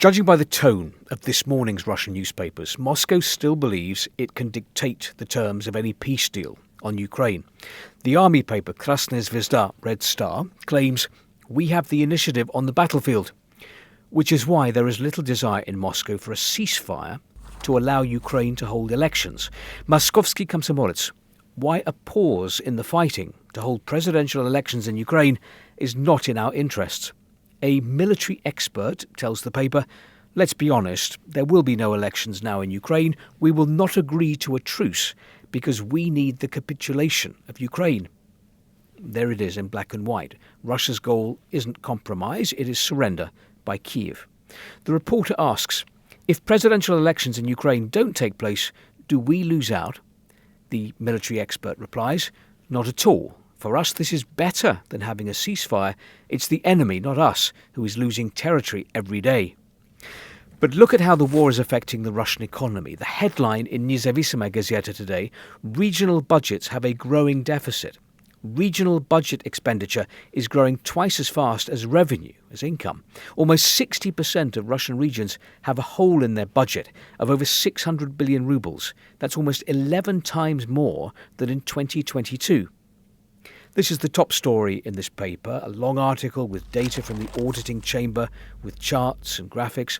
Judging by the tone of this morning's Russian newspapers, Moscow still believes it can dictate the terms of any peace deal on Ukraine. The army paper Krasnaya Zvezda, Red Star, claims we have the initiative on the battlefield, which is why there is little desire in Moscow for a ceasefire to allow Ukraine to hold elections. Moskovsky Komsomolets, why a pause in the fighting to hold presidential elections in Ukraine is not in our interests. A military expert tells the paper, let's be honest, there will be no elections now in Ukraine. We will not agree to a truce because we need the capitulation of Ukraine. There it is in black and white. Russia's goal isn't compromise, it is surrender by Kyiv. The reporter asks, if presidential elections in Ukraine don't take place, do we lose out? The military expert replies, not at all. For us, this is better than having a ceasefire. It's the enemy, not us, who is losing territory every day. But look at how the war is affecting the Russian economy. The headline in Nezavisima Gazeta today, regional budgets have a growing deficit. Regional budget expenditure is growing twice as fast as revenue, as income. Almost 60% of Russian regions have a hole in their budget of over 600 billion rubles. That's almost 11 times more than in 2022. This is the top story in this paper, a long article with data from the auditing chamber, with charts and graphics.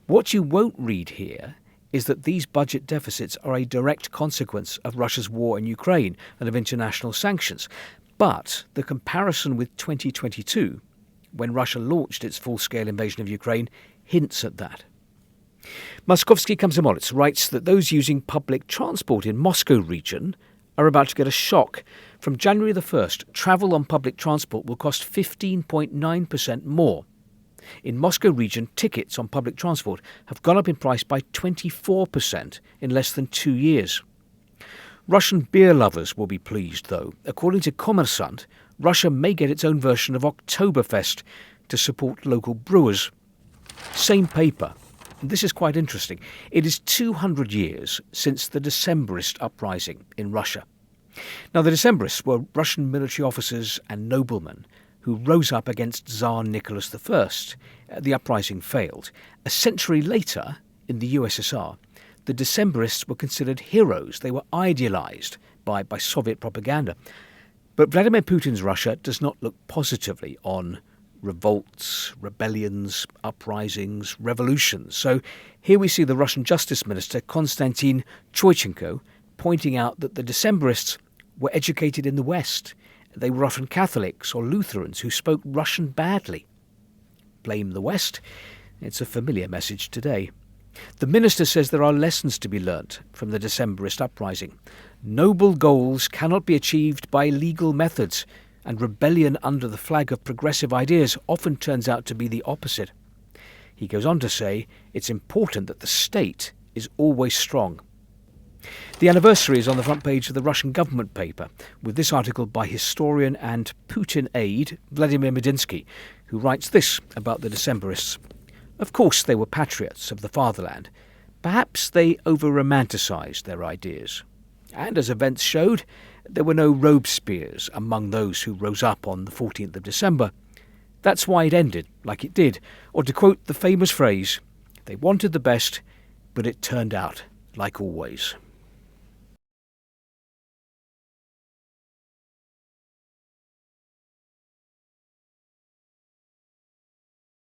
What you won't read here is that these budget deficits are a direct consequence of Russia's war in Ukraine and of international sanctions. But the comparison with 2022, when Russia launched its full-scale invasion of Ukraine, hints at that. Moskovsky Komsomolets writes that those using public transport in Moscow region are about to get a shock. From January the 1st, travel on public transport will cost 15.9% more. In Moscow region, tickets on public transport have gone up in price by 24% in less than 2 years. Russian beer lovers will be pleased, though. According to Kommersant, Russia may get its own version of Oktoberfest to support local brewers. Same paper. This is quite interesting. It is 200 years since the Decembrist uprising in Russia. Now, the Decembrists were Russian military officers and noblemen who rose up against Tsar Nicholas I. The uprising failed. A century later, in the USSR, the Decembrists were considered heroes. They were idealized by Soviet propaganda. But Vladimir Putin's Russia does not look positively on revolts, rebellions, uprisings, revolutions. So here we see the Russian Justice Minister Konstantin Choichenko pointing out that the Decembrists were educated in the West. They were often Catholics or Lutherans who spoke Russian badly. Blame the West? It's a familiar message today. The minister says there are lessons to be learnt from the Decembrist uprising. Noble goals cannot be achieved by legal methods, and rebellion under the flag of progressive ideas often turns out to be the opposite. He goes on to say it's important that the state is always strong. The anniversary is on the front page of the Russian government paper, with this article by historian and Putin aide Vladimir Medinsky, who writes this about the Decembrists. Of course they were patriots of the fatherland. Perhaps they over-romanticised their ideas. And as events showed, there were no Robespierres among those who rose up on the 14th of December. That's why it ended like it did. Or to quote the famous phrase, they wanted the best, but it turned out like always.